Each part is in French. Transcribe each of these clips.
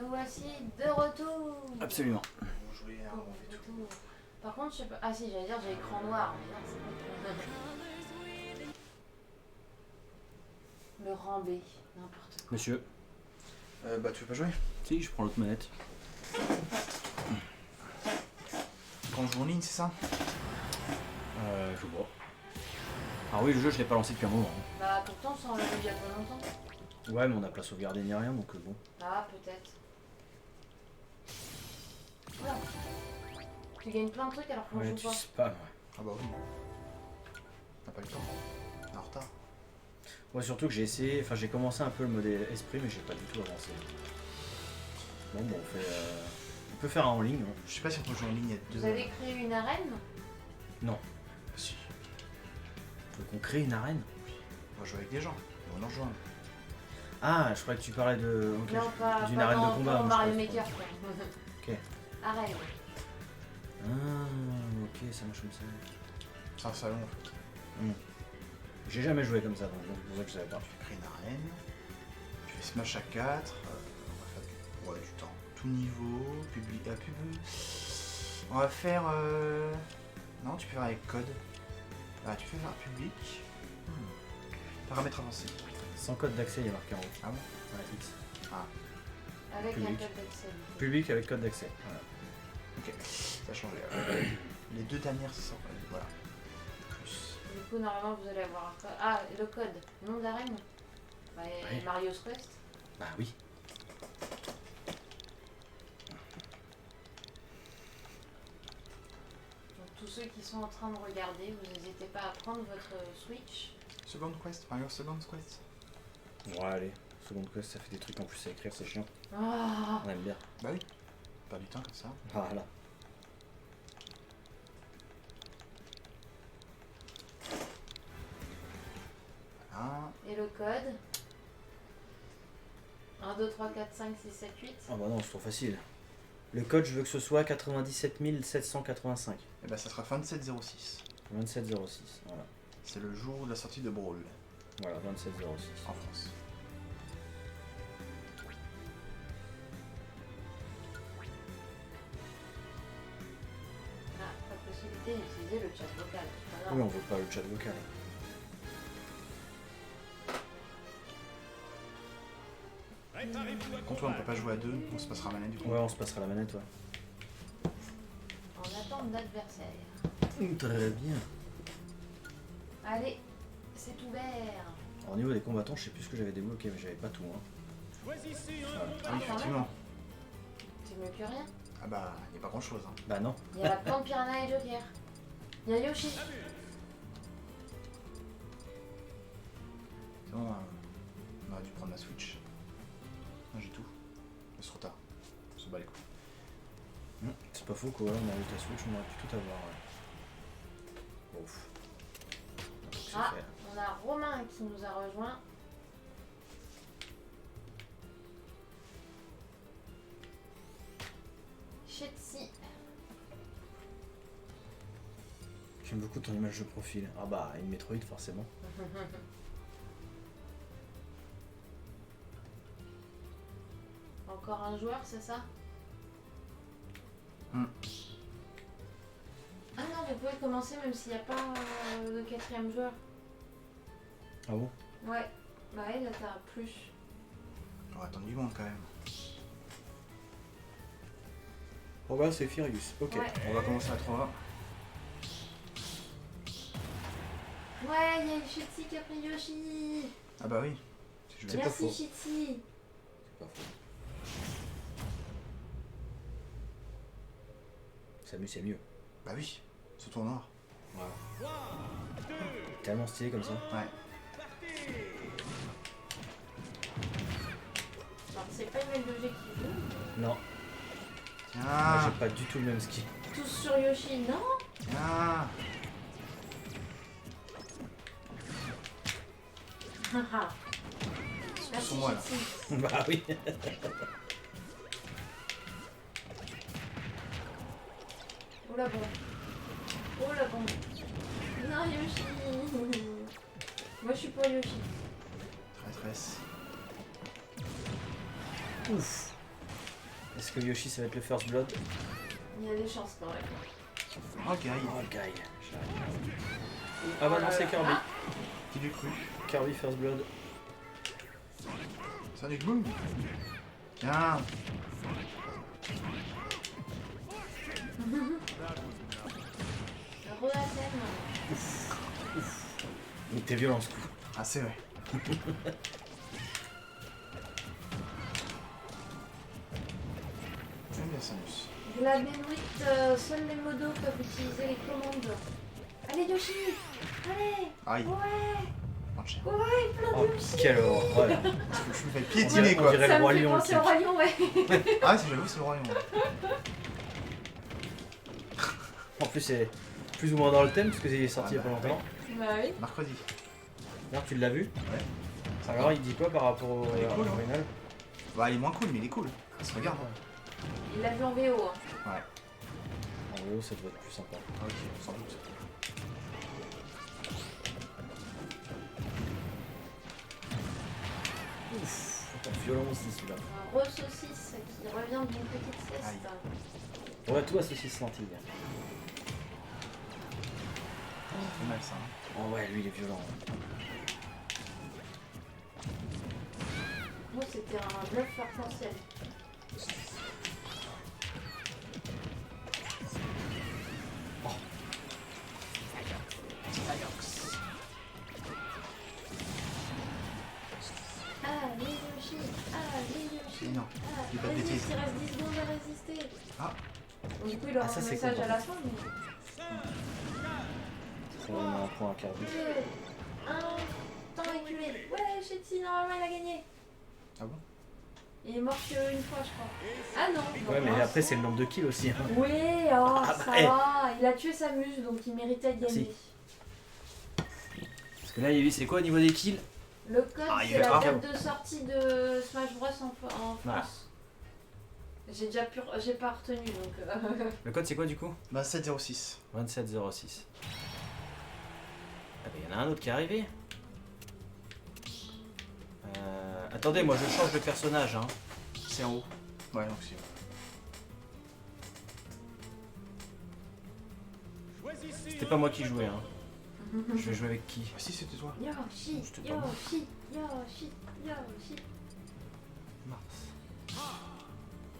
Nous voici de retour. Absolument. On jouait à Pour on fait le tout. retour. Par contre, je sais pas. Ah si, j'allais dire j'ai écran noir. Mais non, c'est pas le rambé, n'importe quoi. Monsieur. Bah tu veux pas jouer? Si, je prends l'autre manette. Quand on joue en ligne, c'est ça? Je vois. Ah oui, le jeu, je l'ai pas lancé depuis un moment. Bah pourtant, ça on l'a vu il y a pas longtemps. Ouais, mais on n'a pas sauvegardé ni rien, donc bon. Ah, peut-être. Voilà. Tu gagnes plein de trucs alors qu'on Ouais, joue tu pas. spams, ouais. Ah bah oui. T'as pas le temps. T'es en retard. Moi, surtout que j'ai essayé, enfin, j'ai commencé un peu le mode esprit, mais j'ai pas du tout avancé. Bon, on fait. On peut faire un en ligne. Hein. Je sais pas si on peut jouer en ligne, il y a deux Vous avez créé une arène? Non. Si. Donc on crée une arène. On va jouer avec des gens. On va nous rejoindre. Ah, je croyais que tu parlais de. Ok, Non, pas, d'une pas arène dans, de combat. pas dans moi, je Mario crois. Maker. Quoi. Ok. Arène. Ah, ok, ça marche comme ça. C'est un salon en fait. J'ai jamais joué comme ça, donc c'est pour ça que je savais pas. Tu fais créer une arène. Tu fais Smash à 4. On va faire du temps. Tout niveau. Public. On va faire. Non, tu peux faire avec code. Ah, tu peux faire public. Paramètres avancés. Sans code d'accès, il y a marqué en haut. Ah bon? Ouais, X. Avec Public. un code d'accès. Public avec code d'accès. Voilà. Ok, ça a changé. Les deux dernières sont. Voilà. Plus. Du coup, normalement, vous allez avoir un code. Ah, le code. Nom d'arène. Bah, Oui. Mario's Quest. Bah oui. Donc, tous ceux qui sont en train de regarder, vous n'hésitez pas à prendre votre Switch. Second Quest, Mario Second Quest. Ouais, allez. Seconde quest, ça fait des trucs en plus à écrire, c'est chiant. Ah, On aime bien. Bah oui. Pas du temps comme ça. Voilà. Voilà. et le code 1, 2, 3, 4, 5, 6, 7, 8. Ah bah non, c'est trop facile. Le code, je veux que ce soit 97 785. Et bah ça sera 2706. 2706, voilà. C'est le jour de la sortie de Brawl Voilà, 2706. en France. Ah, pas possibilité d'utiliser le chat vocal. C'est pas Oui, grave. on veut pas le chat vocal. Contre toi, on peut pas jouer à deux, on se passera manette du coup. Ouais, on se passera la manette, ouais. En attente d'adversaire. Très bien. Allez, c'est ouvert. Alors, au niveau des combattants, je sais plus ce que j'avais débloqué, mais j'avais pas tout. Hein. Voilà. Ah oui, effectivement. C'est mieux que rien. Ah bah, y a pas grand chose. Hein. Bah non. Il y a la plante piranha et Joker. Il y a Yoshi. Sinon, on aurait dû prendre la Switch. Non, j'ai tout. Mais c'est trop tard. On se bat les couilles. C'est pas faux quoi, on a eu ta Switch, on aurait pu tout avoir. Ouais. Ouf. C'est Ah, fait. on a Romain qui nous a rejoint. Chetsi. J'aime beaucoup ton image de profil. Ah bah, une Metroid forcément. Encore un joueur, c'est ça? Hmm. Ah non, vous pouvez commencer même s'il n'y a pas de quatrième joueur. Ah bon? Ouais. Bah ouais, là t'as plus. On va attendre du monde quand même. Bon bah, c'est Furious. Ok. Ouais. On va commencer à 3. Ouais, il y a Chetsi qui a pris Yoshi. Ah bah oui. Si je vais- C'est pas Merci faux. Chetsi. C'est pas faux. Samus, c'est mieux. Bah oui. Surtout en noir. Voilà. Tellement stylé comme ça. Ouais. Alors c'est pas une LG qui joue. Non, moi Tiens. j'ai pas du tout le même ski. Tous sur Yoshi, non? Tiens. Haha. Merci Sur moi, là. Chetsi. Bah oui. Oh la bon. Oh la bon. Non Yoshi. Moi je suis pour Yoshi. Tresse. Ouf. Est-ce que Yoshi ça va être le first blood? Il y a des chances quand même. Oh, Guy. Oh, Guy. Ah bah non, c'est Kirby. Ah. Qui l'eût cru? Kirby first blood. Sonic Boom. Tiens. Re-Athènes. Il était violent ce coup. Ah, c'est vrai. J'aime bien Samus. La Benoît, seuls les modos peuvent utiliser les commandes. Allez Yoshi. Allez. Aïe. Ouais. Prends cher. Ouais, plein Oh, de Yoshi. quelle horreur. Voilà. Je me fais On piétiner dirait- quoi. on dirait- Ça le Roi me fait Lion, penser le au Roi Lion, ouais. Ah, si j'avoue, c'est le royaume. En plus, c'est plus ou moins dans le thème parce que c'est sorti il y a pas Ah bah, longtemps. Bah oui. Mercredi. Regarde, tu l'as vu? Ouais. Ça Alors, va. il dit quoi par rapport au Il est cool, hein. original? Bah, il est moins cool, mais il est cool. Ça se regarde. Hein. Il l'a vu en VO. Hein. Ouais. En VO, ça doit être plus sympa. Ok, sans doute. Ouf, violent aussi celui-là. Un re-saucisse qui revient d'une petite sieste. Aïe. Ouais, tout à saucisse lentille. C'est mal ça. Hein. Oh ouais, lui il est violent. Moi, c'était un bluff arc-en-ciel. Allez Yoshi, allez Yoshi. Non, dis pas de Résiste, bêtises. il reste 10 secondes à résister. Ah. Donc, du coup, il aura Ah, ça, un c'est message content. à la fin. Mais... Ça va donner un point à Kirby. 2, 1, temps éculé. Ouais, Shetty, normalement, il a gagné. Ah bon? Il est mort qu'une fois, je crois. Ah non. Ouais, non, mais après, c'est le nombre de kills aussi. Hein. Oui, oh, Ah, ça bah, eh. va. Il a tué sa muse, donc il méritait de gagner. Si. Parce que là, il y a eu, c'est quoi au niveau des kills? Le code, Ah, il c'est est la grave. date de sortie de Smash Bros en Voilà. France. J'ai pas retenu, donc... Le code, c'est quoi du coup? 2706. 2706. Ah bah, il y en a un autre qui est arrivé. Attendez, moi je change de personnage. Hein. C'est en haut. Ouais, donc c'est. C'était pas moi qui jouais. Hein. Je vais jouer avec qui? Ah si, c'était toi. Yoshi, C'était pas moi. Yoshi, Yoshi, Yoshi. Mars.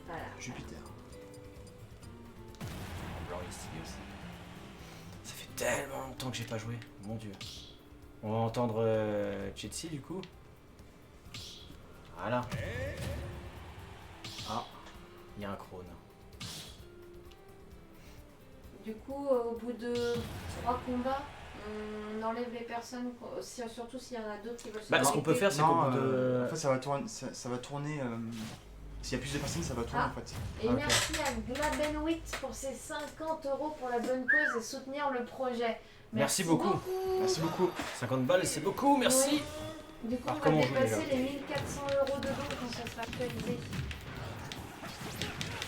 Voilà. Jupiter. En blanc, il est stylé aussi. Ça fait tellement longtemps que j'ai pas joué. Mon dieu. On va entendre Chetsi du coup. Voilà. Ah, il y a un crône. Du coup, au bout de 3 combats, on enlève les personnes, surtout s'il y en a d'autres qui veulent se Bah, ce qu'on peut faire, c'est qu'au Non, bout de. en fait, ça va tourner. Ça va tourner s'il y a plus de personnes, ça va tourner Ah. en fait. Et Ok. merci à Glabenwit pour ses 50 € pour la bonne cause et soutenir le projet. Merci beaucoup. Merci beaucoup. 50 balles, c'est beaucoup, merci. Oui. Du coup, Alors, on va comment on joue, dépasser déjà les 1400 € de dons quand ça sera actualisé.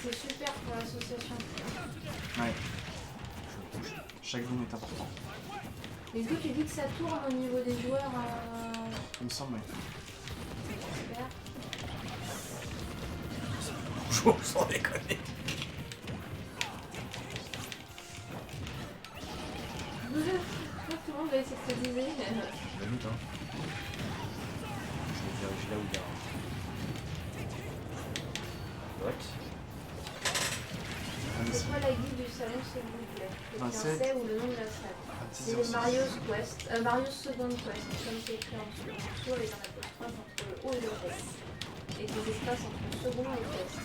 C'est super pour l'association. Ouais. Chaque boom est important. Et du coup, tu dis que ça tourne au niveau des joueurs. Il me semble. Ouais. Super. Bonjour, sans déconner. Tout le monde va essayer de se diser. Je le doute, hein. Je vais diriger là où il y a un bot. C'est quoi la guide du salon, s'il vous plaît? Le 27. 15 ou le nom de la salle? C'est les Mario's Quest, Mario's Second Quest, comme c'est écrit en dessous. En dessous, avec un apostrophe entre le O et le S. Et des espaces entre le second et le test.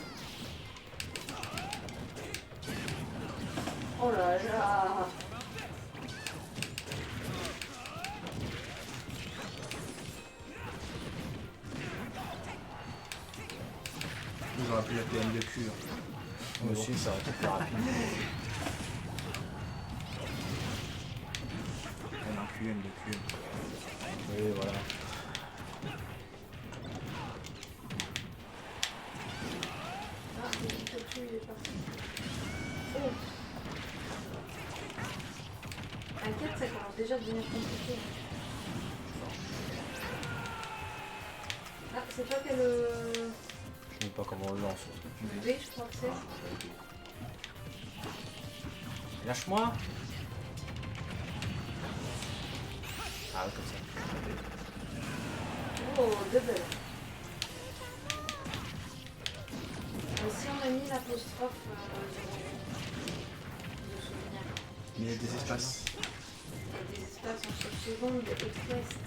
Oh là là! Ils auraient pu l'appeler M de cul. Moi aussi, ça aurait été plus rapide. M de cul, M de cul. Oui, voilà. Ah, le Pikachu, il est parti. Oh! À 4, ça commence déjà à devenir compliqué. Ah, c'est pas que le... Je me pas comment on le lance. V, je crois que c'est. Lâche-moi. Ah ouais, comme ça. Oh, double. Si on a mis l'apostrophe de souvenir, Il y a des espaces. il y a des espaces entre secondes et quest.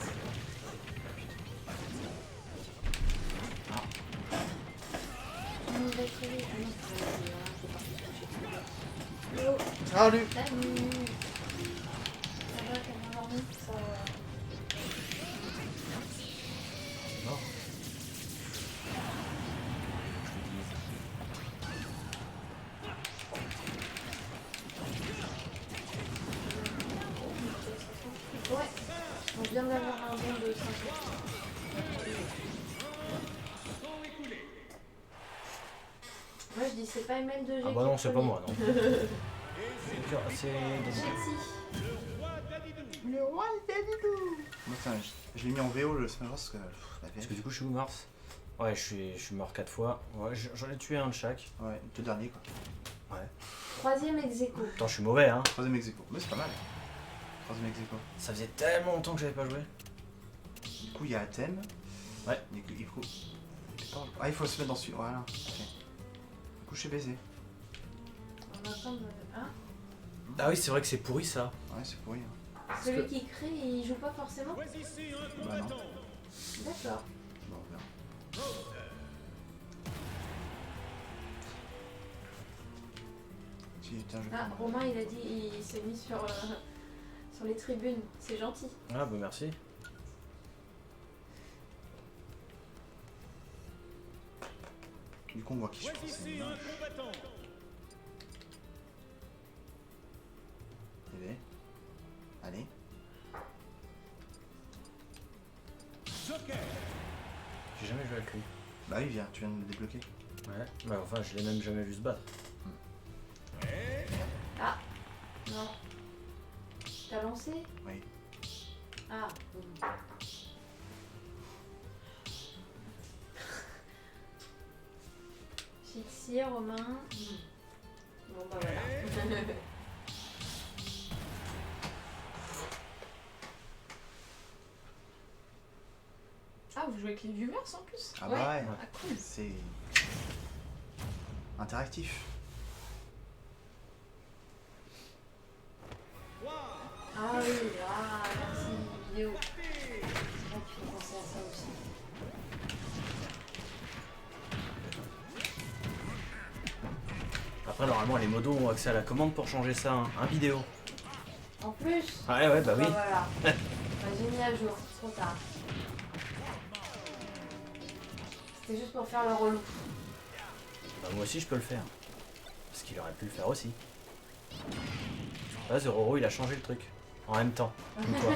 On va très vite. Ah non, c'est parti toucher. Yo, Salut. salut. Ça va, t'as bien dormi? Ça va. Non. Ouais, on vient d'avoir un bon de 5. Moi je dis c'est pas ML2G. Ah bah non, c'est pas moi, non. C'est... Jetty. Le roi Dadidou. Moi, je l'ai mis en VO le Smash Bros. Parce que la Parce VF. que du coup, je suis où, Mars? Ouais, je suis mort 4 fois. Ouais, j'en ai tué un de chaque. Ouais, deux derniers quoi. Ouais. Troisième ex-aequo. Pourtant, je suis mauvais, hein. Troisième ex aequo. Mais c'est pas mal. Troisième ex aequo. Ça faisait tellement longtemps que j'avais pas joué. Du coup, il y a Athème. Ouais. Du coup, ah, il faut se mettre dans celui. Voilà. Ok. Du coup, je suis baisé. On attend de... Hein? Ah oui, c'est vrai que c'est pourri, ça. Ouais, c'est pourri. Hein. Celui qui crée, il joue pas forcément? Bah non. D'accord. Bon, on verra. Tiens, je Ah, Romain il a dit, il s'est mis sur les tribunes. C'est gentil. Ah bah merci. Du coup, on voit qui je pense. C'est une image. TV. Allez. J'ai jamais joué avec lui. Bah oui, viens, tu viens de le débloquer. Ouais. Bah enfin, je l'ai même jamais vu se battre. Ah non. T'as lancé? Oui. Ah. Fixie, Romain. Bon bah voilà. Ah, vous jouez avec les viewers en plus? Ah bah ouais. Ah, cool. C'est interactif. Ah oui, ah merci vidéo. C'est vrai qu'il faut penser à ça aussi. Après, normalement, les modos ont accès à la commande pour changer ça, hein. Un vidéo. En plus. Ah ouais, bah oui. Voilà. Bah, j'ai mis à jour, trop tard. C'était juste pour faire le relou. Bah moi aussi, je peux le faire. Parce qu'il aurait pu le faire aussi. Là, Zororo, il a changé le truc. En même temps. Comme quoi.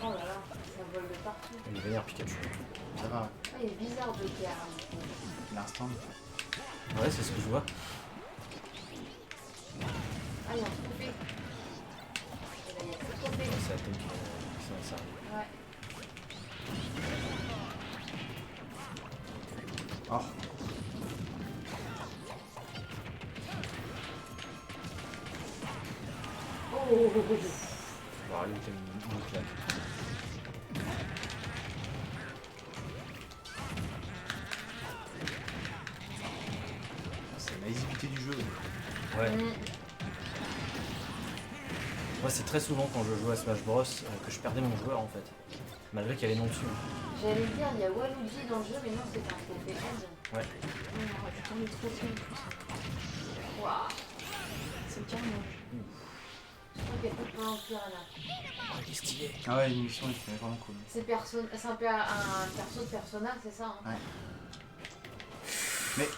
Oh là là, ça vole de partout. Il est vénère, Pikachu. Ça va, Ah, il est bizarre de Pierre. l'instant. Ouais, c'est ce que je vois. Ah, il y a un trophée. Et là, il y a plus de trophée. Ouais, c'est Athènes qui ça. Ouais. Oh, Oh, Bon, allez, t'as une claque. c'est la lisibilité du jeu. Ouais. Mm. Moi, c'est très souvent quand je joue à Smash Bros que je perdais mon joueur en fait. Malgré qu'il y a les noms dessus. J'allais dire, il y a Waluigi dans le jeu, mais non, c'est un trophée End. Ouais. Ouais, on aurait pu prendre le trophée en plus. Waouh. C'est le carnage. Je crois qu'il y a pas de plan piranha. Oh, il est stylé. Ah ouais, l'émission est vraiment cool. C'est un perso de Persona, c'est ça hein? Ouais. Mais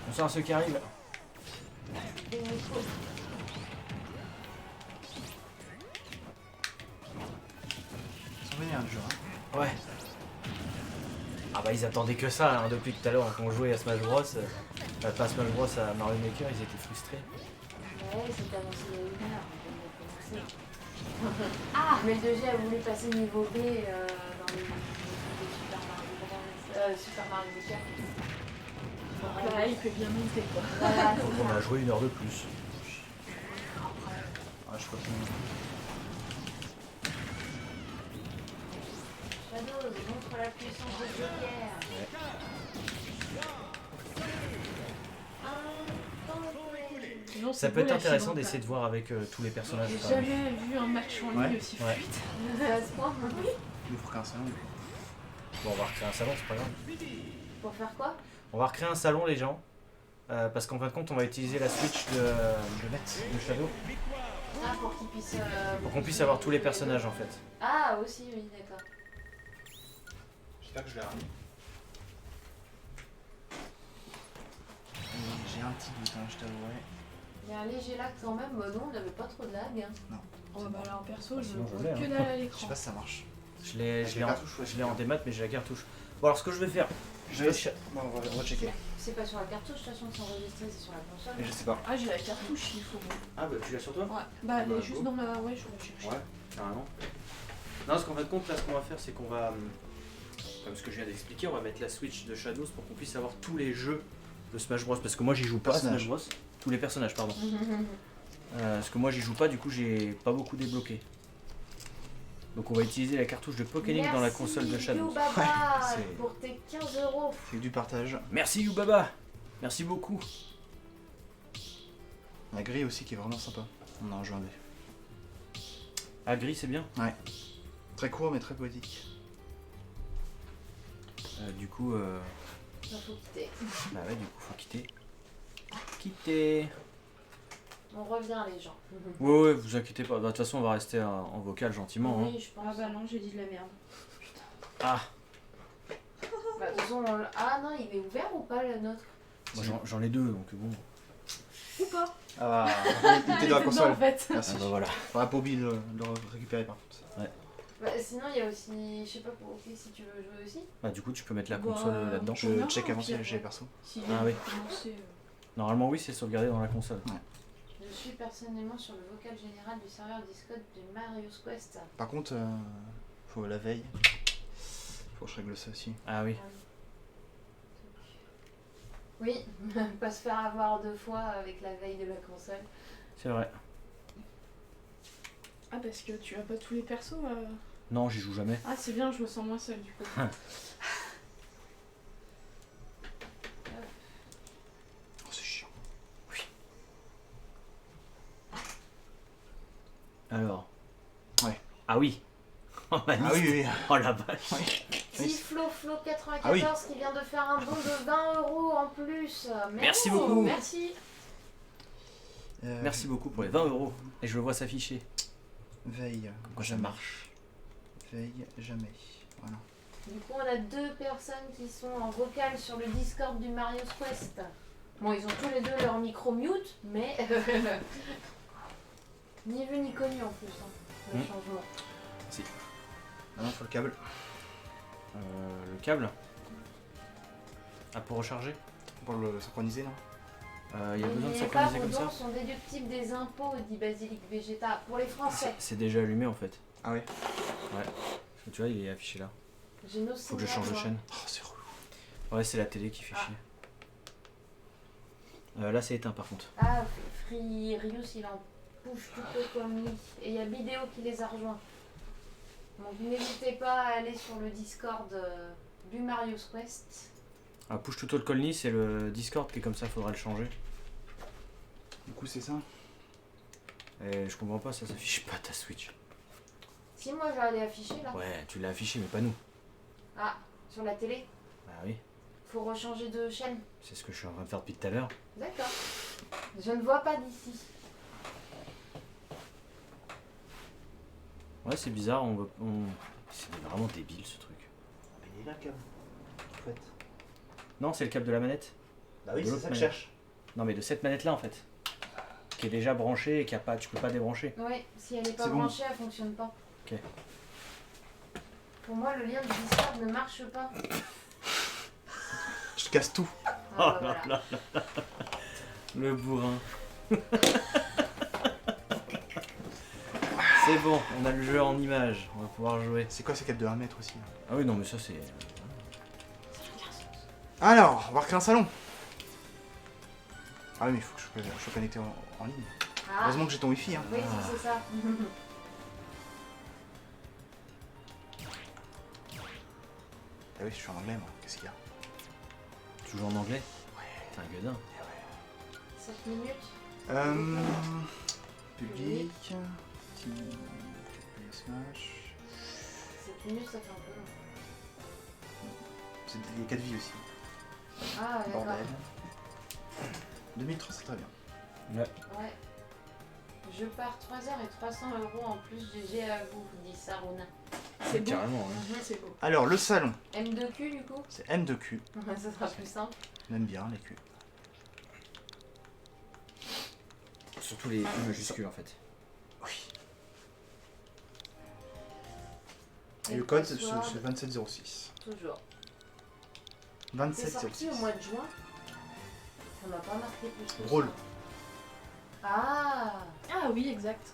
On sent ceux qui arrivent. Des micros. ils sont vénères du jeu. Hein. Ouais. Ah bah, ils attendaient que ça hein, depuis tout à l'heure quand on jouait à Smash Bros. Pas à Smash Bros, à Mario Maker, ils étaient frustrés. Ouais, c'était avancé il y a 1 heure. On vient de commencer. Ah, mais le 2G a voulu passer niveau B dans les Super Mario Maker. Là, il peut bien monter quoi. Voilà, Donc c'est on a ça. joué 1 heure de plus. Ah, je continue. Shadow, montre la puissance de Joker. Sinon, Ça c'est peut beau, être la intéressant Chine, d'essayer de voir avec tous les personnages. J'ai quand même. jamais vu un match en Ouais, ligne aussi ouais. fluide. À ce point, Il ouvre qu'un salon. Bon, on va recréer un salon, c'est pas grave. pour faire quoi? On va recréer un salon, les gens. Parce qu'en fin de compte, on va utiliser la Switch de Shadow Ah, pour qu'ils puissent. pour qu'on puisse avoir tous les personnages en fait. Ah, aussi, oui, d'accord. J'espère que je l'ai ramené. J'ai un petit doute, hein, je t'avouerai. Il y a un léger lag quand même, bah non, on n'avait pas trop de lag. Hein. Oh bah alors perso, je Sinon, je vois l'ai, que hein. dalle à Je sais l'écran. pas si ça marche. Je l'ai Avec la cartouche, ouais, je l'ai en démat, mais j'ai la cartouche. Bon, alors ce que je vais faire, je vais. Bon, on va checker. C'est pas sur la cartouche, de toute façon, c'est enregistré, c'est sur la console. Mais je sais pas. Ah, j'ai la cartouche, il faut. Ah, bah tu l'as sur toi? Ouais, bah elle Bah, est juste go. dans ma. Ouais, je vais chercher. Ouais, carrément. Non, parce qu'en fin de compte, là, ce qu'on va faire, c'est qu'on va. Comme ce que je viens d'expliquer, on va mettre la Switch de Shadows pour qu'on puisse avoir tous les jeux de Smash Bros. Parce que moi, j'y joue pas à Personnages. Smash Bros. Tous les personnages, pardon. Parce que moi, j'y joue pas, du coup, j'ai pas beaucoup débloqué. Donc, on va utiliser la cartouche de Pokélink dans la console de Shadows. Merci Ouais, Baba c'est- pour tes 15 €. C'est que du partage. Merci Yubaba. Merci beaucoup. La grille aussi qui est vraiment sympa. On a rejoint des. Ah, gris, c'est bien. Très court mais très poétique. Du coup, Il faut quitter. bah ouais, du coup, faut quitter. Quitter. On revient, les gens. Ouais, ouais, vous inquiétez pas. Bah, de toute façon, on va rester en vocal gentiment. Hein. Oui, je Ah pense. bah non, j'ai dit de la merde. Ah, Bah, de toute façon, ah non, il est ouvert ou pas le nôtre? moi j'en ai 2, donc bon. Ou pas. Ah, il était dans la Non, console. en fait. Merci. Ah bah voilà. Faudra pour Bill le récupérer par contre. Bah, sinon, il y a aussi. Je sais pas pour qui, si tu veux jouer aussi. Bah du coup, tu peux mettre la Bah, console là-dedans. Je Non, check avant au pire, si j'ai perso. Si Ah oui. commencé, Normalement, oui, c'est sauvegardé dans la console. Je suis personnellement sur le vocal général du serveur Discord de Mario's Quest. Par contre, faut la veille. Faut que je règle ça aussi. Ah oui. Oui, pas se faire avoir 2 fois avec la veille de la console. C'est vrai. Ah, parce que tu as pas tous les persos. Non, j'y joue jamais. Ah, c'est bien, je me sens moins seule du coup. Oh, c'est chiant. Alors. Ouais. Ah oui. Oh, ma Ah liste. oui, oui. Oh la vache. Oui. Flo94 Ah oui. qui vient de faire un don de 20 € en plus. Merci beaucoup. Merci. Merci beaucoup pour les 20 €. Et je le vois s'afficher. Veille. Quand ça marche. Veille, jamais. Voilà. Du coup, on a 2 personnes qui sont en vocal sur le Discord du Mario's Quest. Bon, ils ont tous les 2 leur micro mute, mais ni vu ni connu en plus. Hein, le changement. Maintenant, faut le câble. Le câble. Ah, pour recharger. Pour le synchroniser là. Il y a besoin de N'oubliez pas, synchroniser vos comme dons ça. sont déductibles des impôts, dit Basilic Vegeta. Pour les Français. C'est déjà allumé en fait. Ah ouais. Parce que tu vois, il est affiché là. J'ai nos Faut que je change de signaux, chaîne. Oh, c'est relou. Ouais, c'est la télé qui fait Ah. chier. Là, c'est éteint par contre. Ah, Rius, il en bouge tout peu comme lui. Et il y a Bidéo qui les a rejoints. Donc n'hésitez pas à aller sur le Discord du Mario's Quest. Ah, push to talk only, c'est le Discord qui est comme ça, faudra le changer. Du coup, c'est ça. Et je comprends pas, ça s'affiche pas ta Switch. Si moi j'allais afficher là. Ouais, tu l'as affiché, mais pas nous. Ah, sur la télé. Bah oui, Faut rechanger de chaîne. c'est ce que je suis en train de faire depuis tout à l'heure. D'accord. Je ne vois pas d'ici. Ouais, c'est bizarre, c'est vraiment débile ce truc. Mais il est là le câble. En fait. Non, c'est le câble de la manette. Bah oui, De c'est l'autre ça que je manette. cherche. Non, mais de cette manette là en fait. Qui est déjà branchée et qui a pas, tu peux pas débrancher. Oui, si elle n'est pas C'est bon. branchée, elle fonctionne pas. Ok. Pour moi, le lien du Discord ne marche pas. Je casse tout. Ah, bah, voilà. Le bourrin. C'est bon, on a le jeu en image, on va pouvoir jouer. C'est quoi ces capes de 1 mètre aussi là? Ah oui, non, mais ça c'est. Alors, on va recréer un salon. Ah oui, mais il faut que je sois connecté en ligne. Ah, Heureusement que j'ai ton wifi. Hein. oui, c'est ça. Ah oui, je suis en anglais moi. Qu'est-ce qu'il y a? Toujours en anglais? Ouais. T'es un gueudin. 7 minutes. Public. Smash. 7 minutes, ça fait un peu long. Il y a 4 vies aussi. Ah, d'accord. Bordel. 2003, c'est très bien. Ouais. Ouais. Je pars 3 heures et 300 € en plus, GG à vous, dit Saruna. C'est beau. Carrément, ouais. C'est beau. Alors, le salon, M2Q du coup. c'est M2Q. Ça sera plus simple. On aime bien les Q. Surtout les I majuscules en fait. Oui. Et le code, c'est password, 2706. toujours. C'est 2706. sorti au mois de juin. Ça m'a pas marqué plus que Drôle. ça. Ah, Ah oui, exact.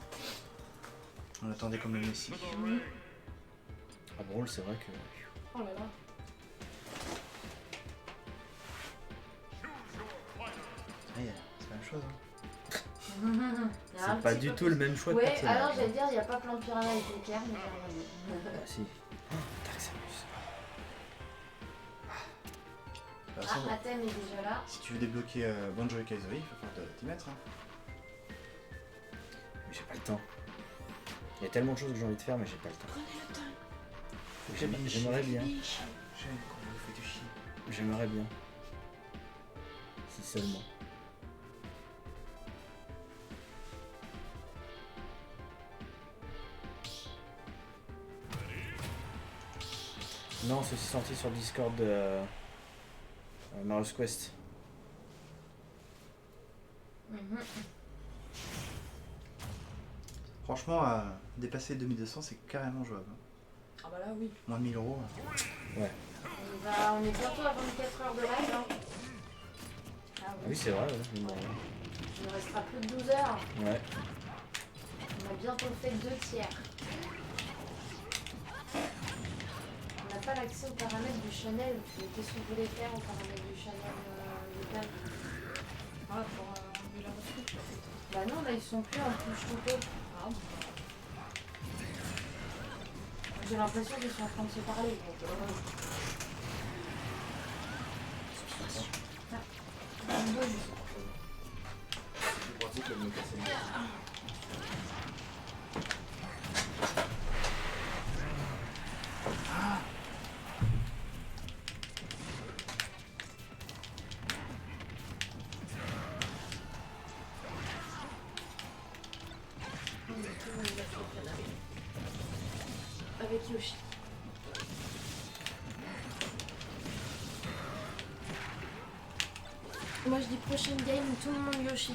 On attendait comme le Messi. Ah, drôle, c'est vrai que. Oh là là. Ah, c'est la même chose. Hein. Il y a un C'est pas petit du peu tout plus. le même choix de Ouais, personnage. alors j'allais dire, il n'y a pas plan piranha avec l'équerre, mais j'ai rien dit. Ah si. Dark Samus. De toute façon, Ah, Athènes est déjà là. si tu veux débloquer Banjo et Kazooie, il va falloir t'y mettre. Hein. Mais j'ai pas le temps. Il y a tellement de choses que j'ai envie de faire, mais j'ai pas le temps. J'aimerais bien. J'aime quand vous faites du chier. J'aimerais bien. Si seulement. Non, c'est aussi sorti sur le Discord de Mario's Quest. Mhm. Franchement, dépasser 2200, c'est carrément jouable. Hein. Ah bah là, oui. Moins de 1000 euros. On est bientôt à 24 heures de live. Hein. Ah Ah oui, c'est vrai, ouais. Il ne restera plus de 12 heures. Ouais. On a bientôt fait 2 tiers. On n'a pas l'accès aux paramètres du Chanel. Mais qu'est-ce que vous voulez faire aux paramètres du Chanel local? Ah, pour enlever la retouche. Bah non, là ils sont plus en touche tout haut. Ah, bon. J'ai l'impression qu'ils sont en train de se parler. Donc, une bonne. Avec Yoshi. Moi je dis prochaine game, tout le monde Yoshi.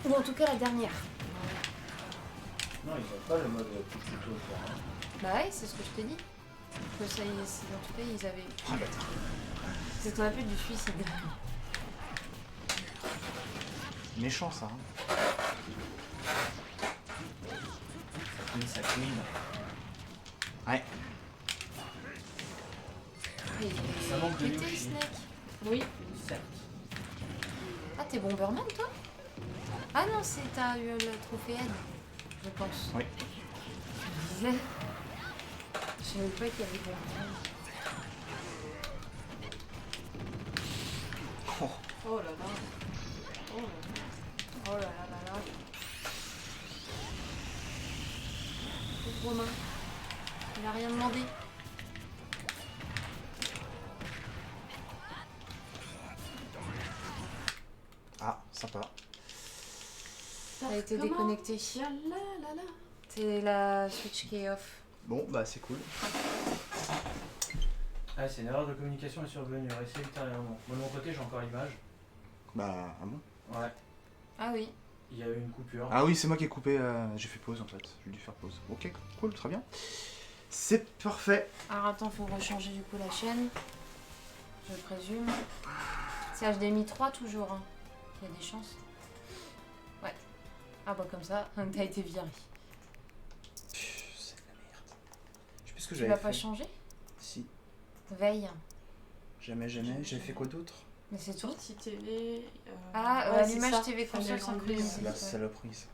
Ou en tout cas la dernière. Non, ils ont pas le mode tout plutôt. Bah ouais, c'est ce que je t'ai dit. Que ça, en tout cas ils avaient. Ah, bâtard. C'est ce qu'on appelle du suicide. Méchant ça. Hein. Ça clean. Ouais. Ça manque de Pété, Yoshi. Snake. Oui. Certes. Ah, t'es Bomberman toi? Ah non, t'as eu le trophée N, je pense. Oui. Je savais pas qu'il y avait Bomberman. Oh. Oh là là. Oh là là. Oh là là là là. Pauvre Romain. Il a rien demandé. Ah, sympa. Ça a été Comment déconnecté. La la la la. C'est la Switch qui est off. Bon, bah c'est cool. Ah, c'est une erreur de communication est survenue. Réessayez ultérieurement. Moi de mon côté, j'ai encore l'image. Bah, ah bon. Ouais. Ah oui. Il y a eu une coupure. Ah oui, c'est moi qui ai coupé. J'ai fait pause en fait. J'ai dû faire pause. Ok, cool, très bien. C'est parfait. Alors attends, faut rechanger du coup la chaîne. Je présume. C'est HDMI 3 toujours. Hein. Il y a des chances. Ouais. Ah bah comme ça, t'as été viré. C'est de la merde. Je sais plus ce que Tu j'avais l'as fait. pas changé? Si. Veille. Jamais. J'ai fait quoi d'autre? Mais c'est tout. Sortie TV. Ah, ouais, c'est l'image ça. TV Fallait console l'enlever, synchronisée. C'est la Ouais. saloperie ça.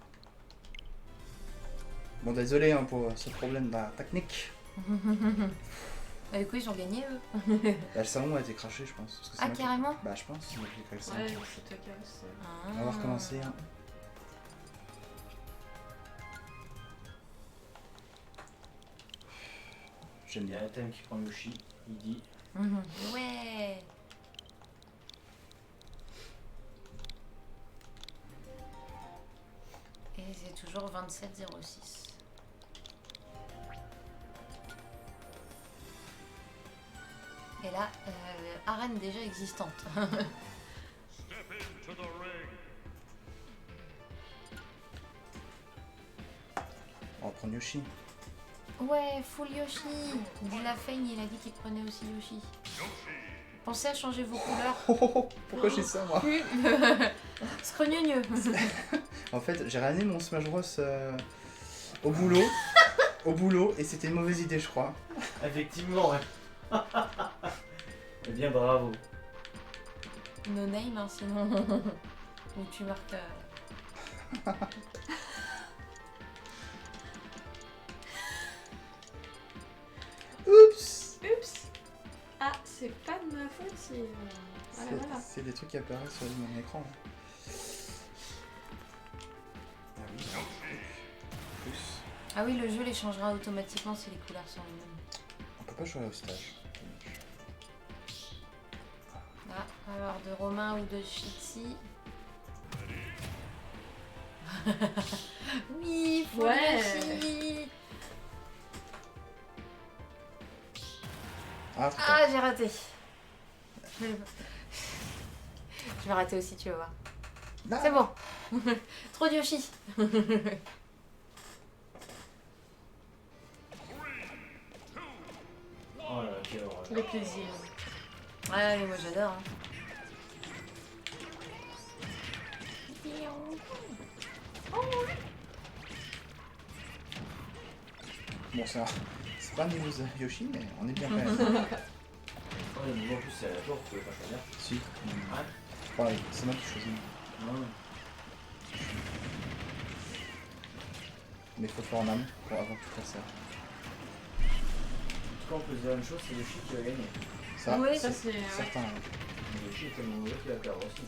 Bon désolé hein, pour ce problème de la technique. Bah, du coup, ils ont gagné eux. Bah, le salon a été craché je pense. Parce que c'est Ah, moi qui- carrément? Bah je pense, c'est moi qui ai créé le salon. Ouais, c'est toi qui as aussi. On va recommencer. Hein. J'aime Il y bien. a un thème qui prend Yoshi, il dit Mhm. Ouais. Et c'est toujours 27,06. Et là, arène déjà existante. On va prendre Yoshi. Ouais, full Yoshi. Dila Fane, il a dit qu'il prenait aussi Yoshi. Pensez à changer vos couleurs. Pourquoi j'ai ça moi? Scrogneux. En fait j'ai ramené mon Smash Bros au boulot. Au boulot et c'était une mauvaise idée je crois. effectivement, ouais. Eh bien, bravo. No name, hein, sinon. Ou tu marques. Oups. Oups. Ah, c'est pas de ma faute si. Voilà, voilà. C'est des trucs qui apparaissent sur mon écran. Ah oui. Plus. Ah oui, le jeu les changera automatiquement si les couleurs sont les mêmes. On peut pas jouer au stage. Ah, alors de Romain ou de Chixi. Oui, faut Ouais. Yoshi. Ah, trop tard. Ah, j'ai raté. Je vais rater aussi, tu vas voir. Ah. C'est bon. Trop de Yoshi. Oh là là, quelle horreur. Le plaisir. Ouais, mais moi j'adore. Hein. Bon, c'est pas news Yoshi, mais on est bien quand même. Oh, le niveau en plus, c'est à la tour, vous pouvez pas choisir. Si. Ouais. Ouais, c'est moi qui choisis. Non. Mais il faut le faire en âme pour avant tout faire ça. En tout cas, on peut se dire une chose, c'est Yoshi qui va gagner. Ça, Oui, Ça, c'est c'est. Ouais. certain. Mais Yoshi est tellement mauvais qu'il va perdre aussi.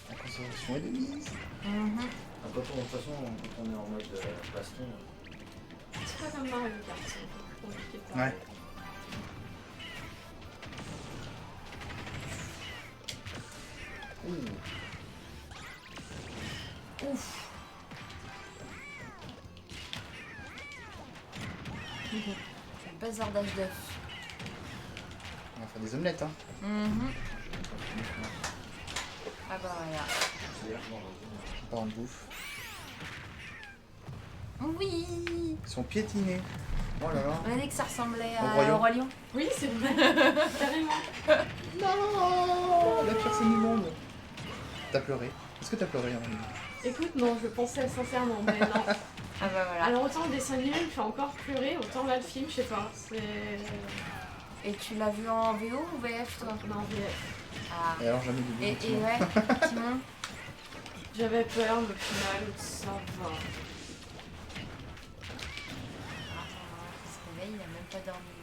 La conservation est de mise. Mhm. Ah, de toute façon, quand on est en mode baston, C'est pas comme Mario Kart, c'est un peu plus compliqué. de Ouais. parler. Ouf. Le bazardage d'œufs. On va faire des omelettes, hein. Mhm. Ah bah voilà. c'est-à-dire que non, On part en bouffe. Oui. Ils sont piétinés. Oh là là. On a dit que ça ressemblait Au à royaume. Roi Lion. Oui, c'est vrai. Carrément. Non, la pire scène du monde. T'as pleuré. Est-ce que t'as pleuré avant Écoute, non, je pensais sincèrement, mais non. Ah bah voilà. Alors, autant le dessin animé me fait encore pleurer, autant là, le film, je sais pas. C'est. Et tu l'as vu en VO ou VF toi? Non, VF. Ah. Et alors jamais de Et bouffe. ouais, Timon. J'avais peur, mais au final, ça va. Il se réveille, il a même pas dormi.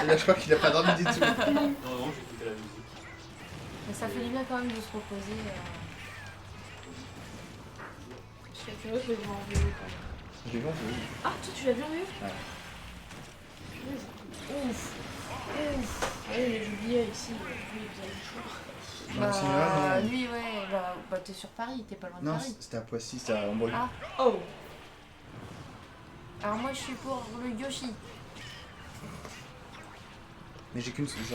Et là je crois qu'il a pas dormi du tout. non, j'écoutais la musique. Mais ça fait du bien quand même de se reposer. Je serais curieuse de le voir en VO quand même. J'ai vu en VO. Ah, toi, tu l'as vu en VO Ouais. Punaise. Ouf. Ouais, mais j'oubliais ici, lui il faisait le choix. Non, c'est là, non. lui, ouais, bah t'es sur Paris, t'es pas loin de Non, Paris. c'était à Poissy, c'était à Ambroise. Ah, Oh! alors moi je suis pour le Yoshi. Mais j'ai qu'une séance.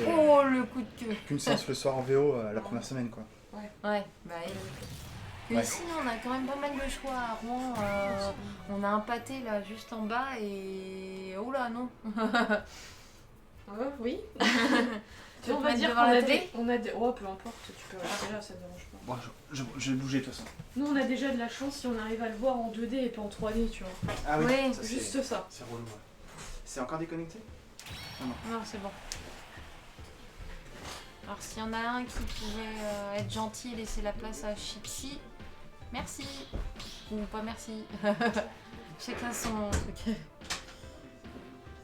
Oh, le coup de queue. Qu'une séance le soir en VO la première semaine, quoi. Ouais, bah et Ouais. ici, on a quand même pas mal de choix à Rouen. On a un pâté là juste en bas et. Oh là, non. Oui. Tu veux On te va mettre dire devant qu'on la a télé des... On a des... Oh, peu importe, tu peux rester là, ça te dérange pas. Bon, je vais bouger de toute façon. Nous, on a déjà de la chance si on arrive à le voir en 2D et pas en 3D, tu vois. Ah oui, Ouais, ça, c'est- Juste ça. c'est relou. Ouais. C'est encore déconnecté? Non, c'est bon. Alors, s'il y en a un qui pourrait être gentil et laisser la place à Chipsy, merci. Ou pas merci. Chacun son truc.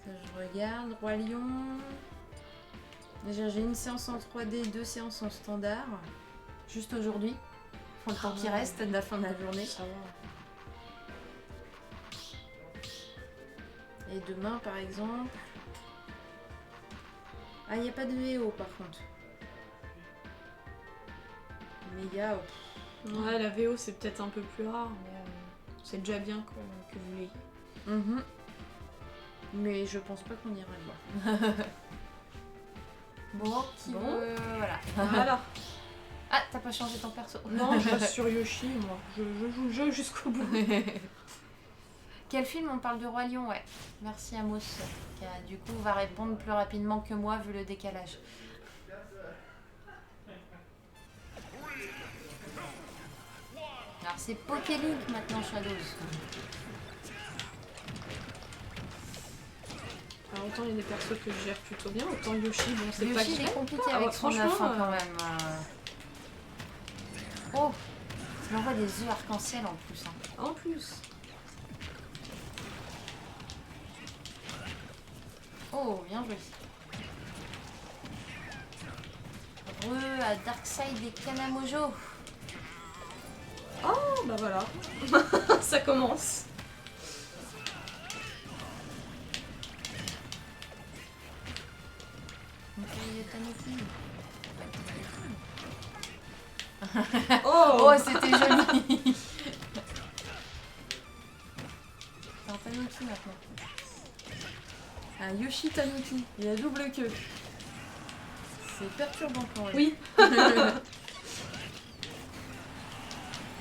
Ça, je regarde. Roi Lion. Déjà, j'ai une séance en 3D, 2 séances en standard. Juste aujourd'hui. Pour le temps qui reste de la fin de la journée. Ça va. Et demain, par exemple. Ah, il n'y a pas de VO par contre. Mais il y a. Ouais, la VO, c'est peut-être un peu plus rare, mais c'est déjà bien que vous l'ayez. Mhm. Mais je pense pas qu'on ira le voir. Bon, qui Bon. veut... Voilà. Voilà. Ah, t'as pas changé ton perso. Non, je reste sur Yoshi, moi. Je joue le jeu jusqu'au bout. Quel film on parle de Roi Lion, ouais. Merci Amos, qui a, du coup va répondre plus rapidement que moi vu le décalage. Alors c'est Pokélink maintenant, Shadows. Alors, autant il y a des persos que je gère plutôt bien, autant Yoshi, bon, c'est pas Yoshi, il est clair. compliqué Ah, avec ouais, son franchement, œuf hein, quand même. Oh, il envoie des œufs arc-en-ciel en plus. Hein. En plus. Oh, bien joué. Re à Darkseid et Kanamojo. Oh, bah voilà. Ça commence. Oh, Oh, c'était joli. C'est un Tanuki maintenant. Un Yoshi Tanuki. Il a double queue. C'est perturbant quand même. Oui.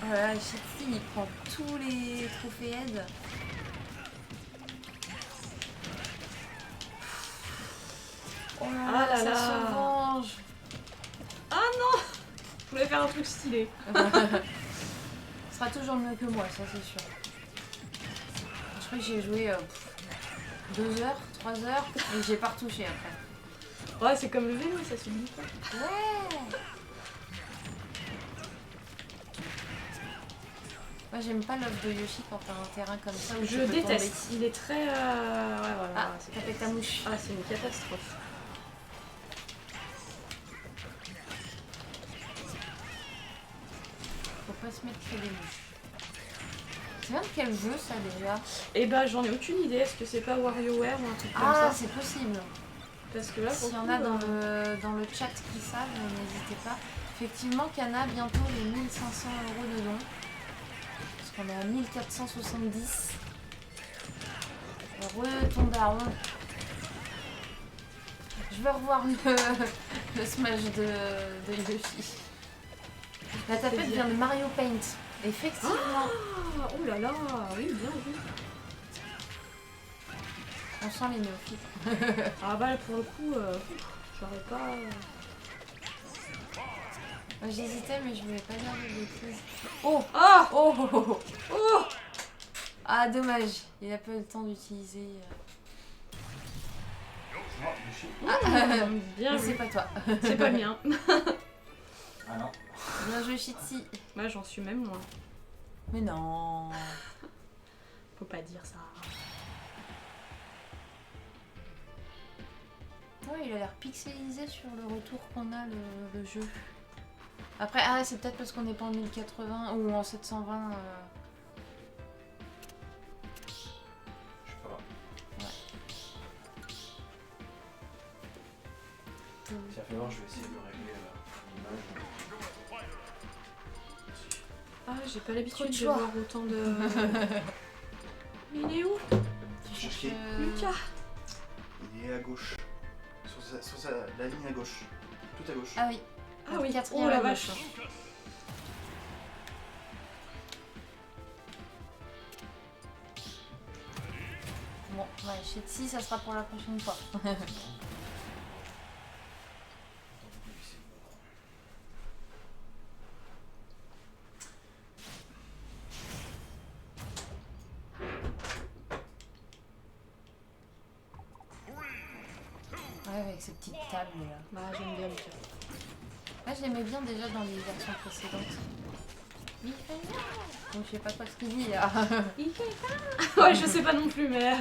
Voilà, Shitsi, il prend tous les trophées aide. Oh là là, Ah là ça là. se venge. Je voulais faire un truc stylé. Ce sera toujours mieux que moi, ça c'est sûr. Je crois que j'ai joué 2 heures, 3 heures et j'ai pas retouché après. Ouais, c'est comme le vélo, ça se dit pas. Ouais. Moi j'aime pas l'œuf de Yoshi quand t'as un terrain comme ça où Je tu peux déteste. Il est très... Ouais, voilà. Ah, c'est t'as fait ta mouche. Ah, c'est une catastrophe. Faut pas se mettre que des mouches. C'est même quel jeu ça déjà? Eh bah, j'en ai aucune idée. Est-ce que c'est pas WarioWare ou un truc comme Ah, ça? c'est possible. Parce que là, pour S'il y le en coup, a dans le chat qui savent, n'hésitez pas. Effectivement, Kana, bientôt les 1500 € de dons. Parce qu'on est à 1470. Ton daron. Je vais revoir le smash de Yoshi. La tapette vient de Mario Paint. Effectivement. Ah, oh là là, oui, bien vu. On sent les néophytes. Ah bah, pour le coup, j'aurais pas... Moi, j'hésitais, mais je voulais pas dire de bêtises. Oh! Ah, Oh! Oh! Oh! oh, Ah, dommage. Il a pas eu le temps d'utiliser. bien Mais c'est vu. pas toi. C'est pas le mien. Ah non. Bien joué, Shitsi. Moi, j'en suis même moins. Mais non. Faut pas dire ça. Ouais, il a l'air pixelisé sur le retour qu'on a le jeu. Après, ah, c'est peut-être parce qu'on n'est pas en 1080 ou en 720. Je sais pas. je vais essayer de régler l'image. Ah, j'ai pas l'habitude Trop de de choix. voir autant de. Il est où? Tu cherches chercher Lucas. Il est à gauche. La ligne à gauche. Tout à gauche. Ah oui. Ah oui, Quatrième oh la à gauche. vache. Bon, ouais, Shetsi, ça sera pour la prochaine fois. Ouais, avec ces petites tables là. Bah, j'aime bien Lucas. Moi, je l'aimais bien déjà dans les versions précédentes. Michaela. Donc, je sais pas quoi ce qu'il dit là. Ouais, je sais pas non plus, mais.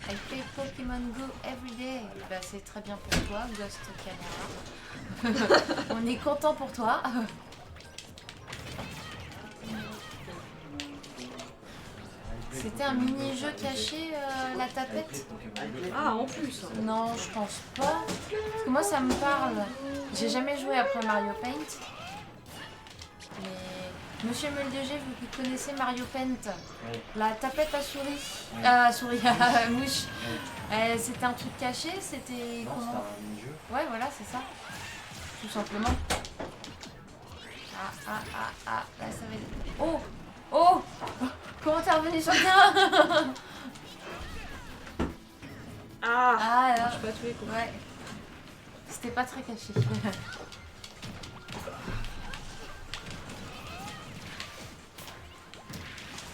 I play Pokémon Go every day. Bah, c'est très bien pour toi, Ghost Camera. On est content pour toi. C'était un mini-jeu caché, la tapette? Ah, en plus. Non, je pense pas. Parce que moi, ça me parle. J'ai jamais joué après Mario Paint. Mais Monsieur Meldegé, vous qui connaissez Mario Paint, Oui. la tapette à souris, Oui. souris à mouche, c'était un truc caché, c'était Non, comment? c'est un mini-jeu. Ouais, voilà, c'est ça. Tout simplement. Ah, là, ça va être... Oh! Oh! Comment t'es revenu sur le terrain? Ah, Ah, je là. sais pas tous les coups. Ouais. C'était pas très caché.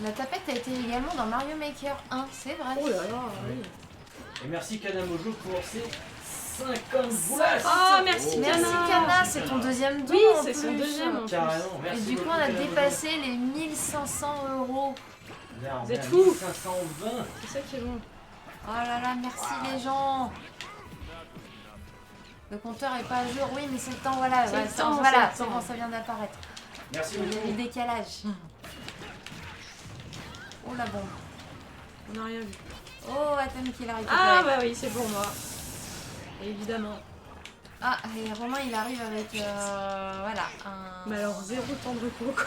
La tapette a été également dans Mario Maker 1, c'est vrai. Oh là là, oui. Et merci Kanamojo pour ces 50 boulasses. Ah, merci Merci Kana. Kana, c'est ton deuxième don Oui, en c'est son plus. deuxième en plus. Carrément, Et merci du coup, beaucoup, on a Kanamojo. dépassé les 1500 €. Là, on Vous est êtes à fous. 1520. C'est ça qui est bon. Oh là là, merci les gens. Le compteur est pas à jour, oui, mais c'est le temps, voilà. C'est Ouais, le ça- temps, voilà, c'est c'est le bon, temps. ça vient d'apparaître. Merci Il y a beaucoup. du décalage. Oh la bombe. On n'a rien vu. Oh, Atem qui l'a récupéré. Ah, bah oui, c'est pour moi. Évidemment. Ah, et Romain il arrive avec voilà un. Mais alors, zéro temps de repos, quoi.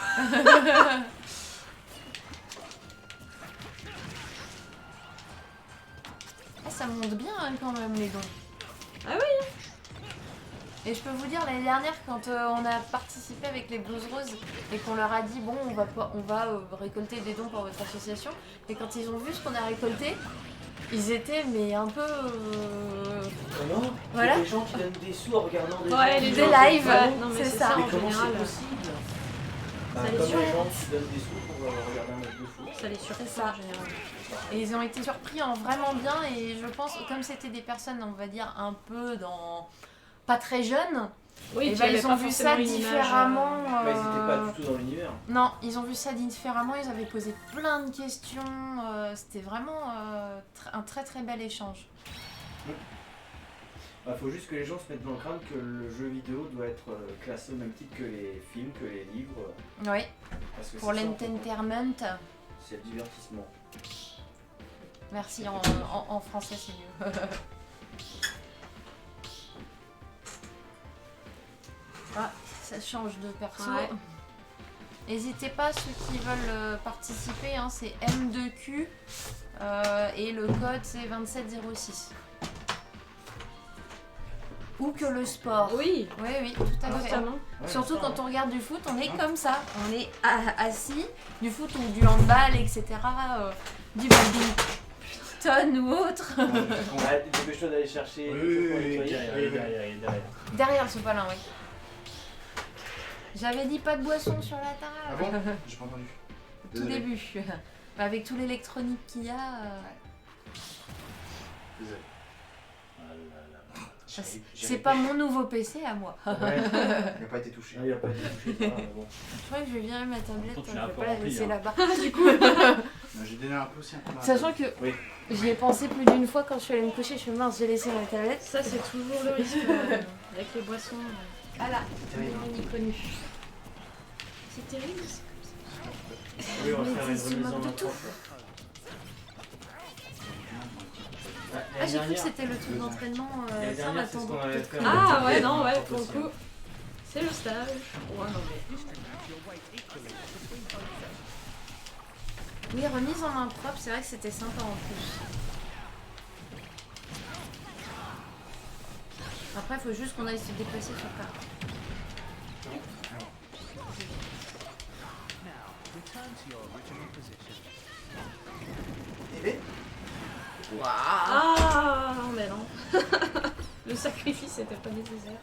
Ah, ça monte bien hein, quand même les dons. Ah oui. Et je peux vous dire l'année dernière quand on a participé avec les Blues Roses et qu'on leur a dit bon on va récolter des dons pour votre association et quand ils ont vu ce qu'on a récolté, ils étaient mais un peu Oh non, Voilà. il y a des gens qui donnent des sous en regardant des Ouais, gens les qui des donnent lives, des dons. Non, mais c'est c'est ça. ça. Mais En comment général, c'est possible ça Comme les les surprend. gens qui donnent des sous pour regarder un match de foot. Ça les surprend C'est ça. en général. Et ils ont été surpris en vraiment bien et je pense comme c'était des personnes on va dire un peu dans pas très jeunes. Oui, Et tu bah, avais ils ont pas vu forcément ça une image, différemment. Bah, ils étaient pas du tout dans l'univers. Non, ils ont vu ça différemment, ils avaient posé plein de questions. C'était vraiment un très très bel échange. Bah, faut juste que les gens se mettent dans le crâne que le jeu vidéo doit être classé au même titre que les films, que les livres. Oui, Parce que pour c'est ça, l'entertainment. c'est le divertissement. Merci, en français c'est mieux. Ah, ça change de perso. Ouais. N'hésitez pas, ceux qui veulent participer, hein, c'est M2Q et le code c'est 2706. Ou que le sport. Oui, Oui, oui, tout à fait. constamment. Ouais, Surtout ça, quand on regarde du foot, on est Ouais. comme ça. On est assis, du foot ou du handball, etc. Du badminton ou autre. Ouais, dépêche-toi d'aller chercher. Oui, le truc pour oui, nettoyer. derrière, Il est derrière, il est derrière. Derrière ce palin, oui. J'avais dit pas de boisson sur la table. Ah bon J'ai pas entendu. Tout Désolé. début. Bah, avec tout l'électronique qu'il y a. Désolé. Ah là là. C'est pas mon nouveau PC à moi. Ouais. Il n'a pas été touché. Non, il a pas été touché. ça va, mais bon. Je crois que je vais virer ma tablette, Pourtant, tu je l'as un vais peu pas la rempli, laisser hein. là-bas. J'ai donné un peu aussi un coup. Sachant que Oui. j'y ai pensé plus d'une fois quand je suis allée me coucher, je suis mince, j'ai laissé ma tablette. Ça, c'est toujours le risque avec les boissons. Voilà, terrible. on est connu. C'est terrible. Oui, on va Mais faire une tu se remise moques en de main tout. propre. Ah, j'ai cru que dernière. c'était le truc d'entraînement. L'année Ça, on dernière, c'est ce attend qu'on avait peut-être fait. que- Ah ouais, non, ouais, Pas pour le possible. coup. C'est le stage. Ouais, non, mais. Oui, remise en main propre, c'est vrai que c'était sympa en plus. Après, il faut juste qu'on aille se déplacer sur Paris. Et Ah non, mais non. Le sacrifice n'était pas nécessaire.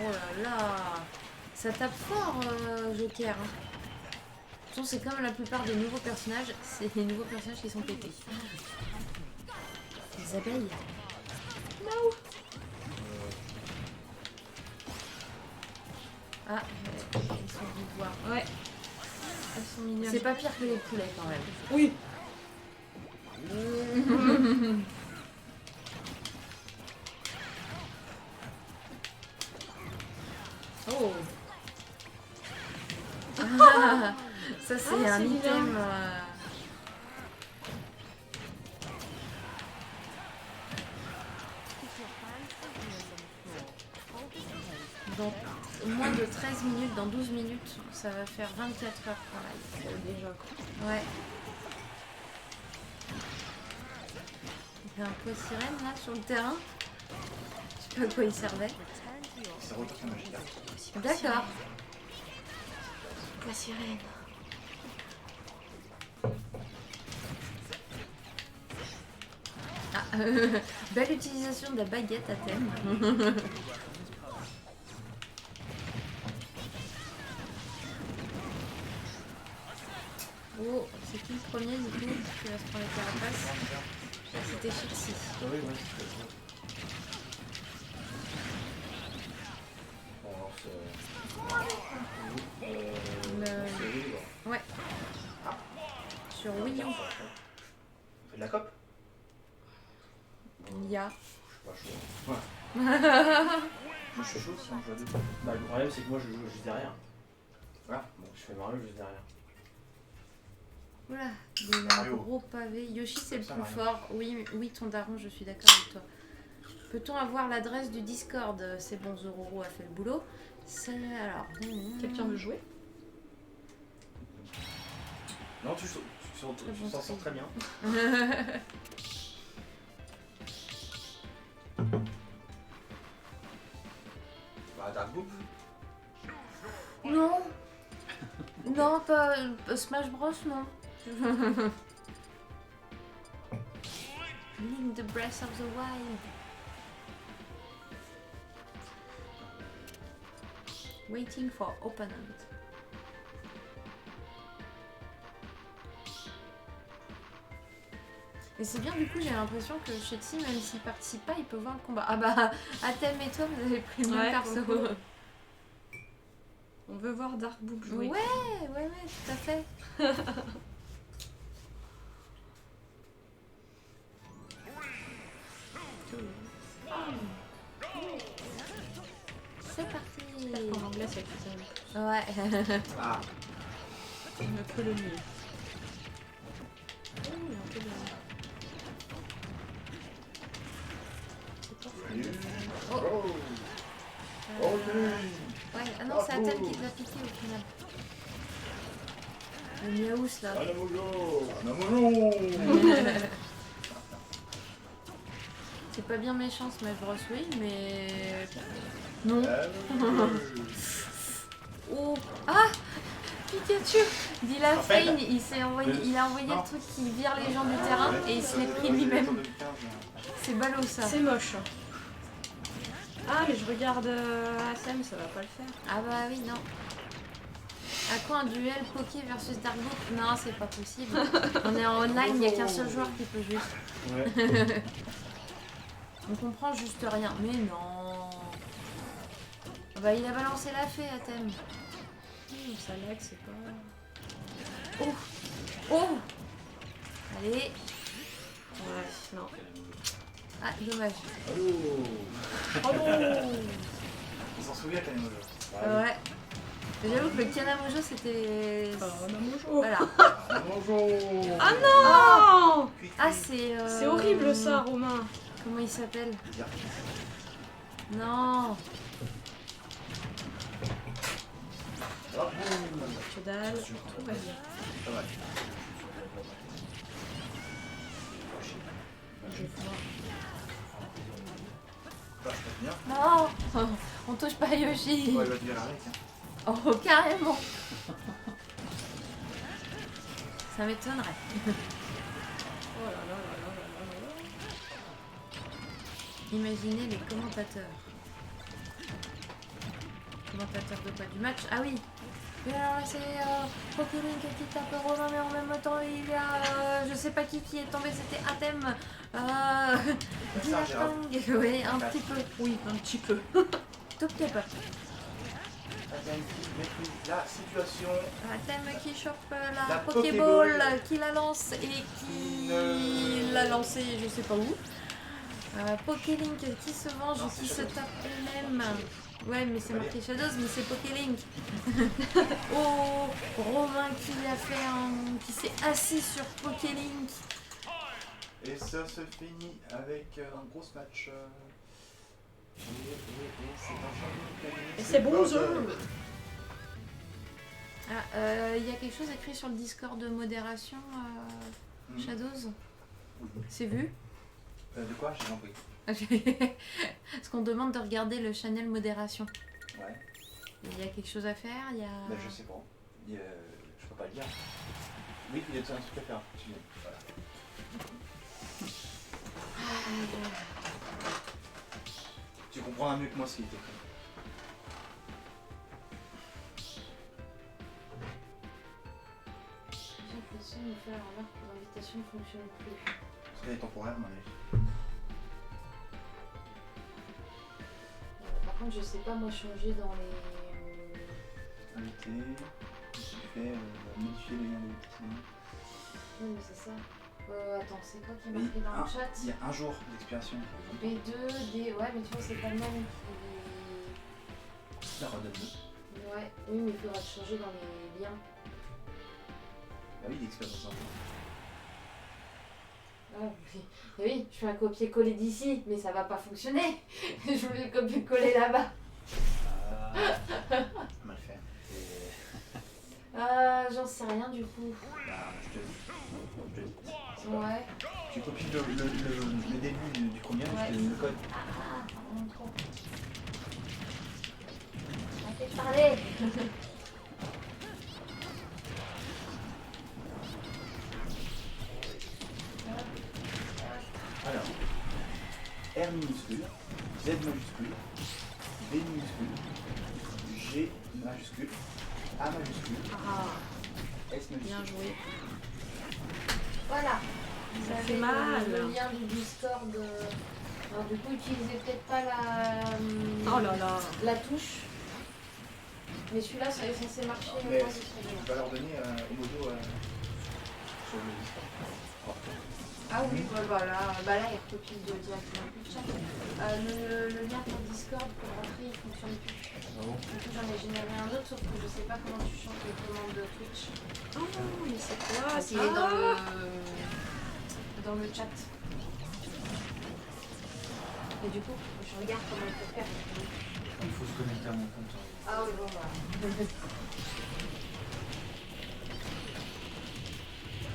Oh là là, ça tape fort, Joker. Hein. De toute façon, c'est comme la plupart des nouveaux personnages, c'est les nouveaux personnages qui sont pétés. Les abeilles. Ah, ils sont venus voir. Ouais. Elles sont mignonnes. C'est pas pire que les poulets quand même. Oui. Oh. Ah, ça c'est Ah, un c'est item. bien. Dans moins de 13 minutes, dans 12 minutes, ça va faire 24 heures pour live. Déjà quoi. Ouais. Il y a un peu sirène là sur le terrain. Je sais pas à quoi il servait. c'est rotation magique. D'accord. La sirène. Ah, belle utilisation de la baguette à thème. Oh, c'est qui le premier du coup qui va se prendre les carapaces? Ah, c'était Chixi. Ah oui, ouais, c'est ça. Bon, alors c'est oui, bon. Ouais. Sur Wii U, On fait de la COP. il y a. Je suis pas chaud. Moi je suis chaud si on joue à deux. Bah, le problème, c'est que moi, je joue juste derrière. Ah, Bon, je fais Mario juste derrière. Oula, il y a eu un Mario. gros pavé. Yoshi, c'est le Ça, plus Mario. fort. Oui, oui, ton daron, je suis d'accord avec toi. Peut-on avoir l'adresse du Discord? C'est bon, Zororo a fait le boulot. C'est alors. Quelqu'un veut jouer? non, tu bon t'en sors très bien. Bah, Dark Boop. Non. Non, pas Smash Bros, non. Link the Breath of the Wild. Waiting for opponent. Et c'est bien, du coup, j'ai l'impression que Shexy, même s'il participe pas, il peut voir le combat. Ah bah, Athème et toi, vous avez pris le même Ouais, perso. pour le coup. On veut voir Dark Boop jouer. Ouais, tout à fait. C'est parti. En anglais, c'est plus simple. Ouais. Ah, Une colonie. Oh, il y a un peu de... C'est pas Oh. oh, Euh, oh, ouais, ah non, c'est Athème qui te l'a piqué au final. Le miaous là. C'est pas bien méchant Smash Bros, oui, mais. Non. Oh. Ah, Pikachu. Dit la En fait, Fane, il a envoyé non. le truc qui vire les gens du terrain et il se l'est pris lui-même. C'est ballot ça. C'est moche. Ah, mais je regarde Sam, ça va pas le faire. Ah bah oui, non. À quoi un duel Poké versus Darkbook? Non, c'est pas possible. On est en online, il n'y a qu'un seul joueur qui peut jouer. Ouais. On comprend juste rien. Mais non. Ah bah il a balancé la fée à thème. Ça lag, c'est pas... Oh. Oh. Allez. Ouais, non. Ah, dommage. Allô. Oh non. Il s'en souvient quand même. Ouais. J'avoue que le Kanamojo c'était. Namojo. Voilà. Bonjour. Ah non Ah, c'est. C'est horrible ça, Romain. Comment il s'appelle? Non. Que dalle, tout va bien. Ça va. Bah, je peux venir. Non. On touche pas à Yoshi. Ouais, il va te virer avec. Hein. Oh, carrément. Ça m'étonnerait. Oh là là là là là là là. Imaginez les commentateurs. Commentateurs de quoi? Du match? Ah oui. Et alors là, c'est Pokélink qui tape Romain, mais en même temps il y a je sais pas qui est tombé, c'était Atem. Ça, Gérard. Dinatang. Oui, un petit peu. Oui, un petit peu. Tout petit peu. Atem qui maîtrise la situation. Atem qui chope la La Pokéball, Pokéball. qui la lance et qui Ne- l'a lancée je sais pas où. Pokélink qui se venge, Non, qui c'est se Shadows. tape elle-même. Ouais, mais c'est Allez. marqué Shadows, mais c'est Pokélink. Oh, Romain qui a fait un. Qui s'est assis sur Pokélink. Et ça se finit avec un gros match. Et c'est un champion qui a gagné. Et c'est Bowser. Ah, il y a quelque chose écrit sur le Discord de modération, Shadows. Oui. C'est vu? De quoi? J'ai compris. Parce qu'on demande de regarder le channel modération. Ouais. Il y a quelque chose à faire, il y a... Bah, je sais pas. Je peux pas le dire. Oui, il y a un truc à faire. Voilà. Tu comprendras mieux que moi ce qui est écrit. J'ai l'impression de me faire la remarque que l'invitation ne fonctionne plus. Parce qu'elle est temporaire, à mon avis. Par contre, je sais pas moi changer dans les... Invité. Tu fais modifier les liens d'invitation. Oui, mais c'est ça. Attends, c'est quoi qui est Mais marqué dans le chat? il y a un jour d'expiration. B2, D... Ouais, mais tu vois, c'est pas le même. Ça redonne deux. Ouais, oui, mais il faudra le changer dans les liens. Bah oui, il expire dans un jour. Ah, oui. Et oui, je fais un copier-coller d'ici, mais ça va pas fonctionner. Je voulais le copier-coller là-bas. Mal fait. J'en sais rien du coup. Bah, je te dis. C'est pas- Ouais. Tu copies le début du combien, Ouais. je te donne le code. On trop. Arrêtez de parler. Alors, R minuscule, Z majuscule, B minuscule, G majuscule, A majuscule, Ah, S majuscule. bien joué. Voilà. Vous Ça avez fait mal. le lien du Discord. Alors du coup, utilisez peut-être pas la, Oh là là. la touche. Mais celui-là, ça est censé marcher. Mais je pense, très bien. tu vas leur donner au modo sur le Discord. Ah oui, voilà. Bah là, il recopie directement le chat. Le lien pour Discord pour rentrer, il fonctionne plus. Ah bon? Du coup, j'en ai généré un autre, sauf que je sais pas comment tu changes les commandes de Twitch. Oh, mais c'est quoi Parce qu'il ça? est dans le chat. Et du coup, je regarde comment il faut faire. Il faut se connecter à mon compte. Ah oui, bon, voilà.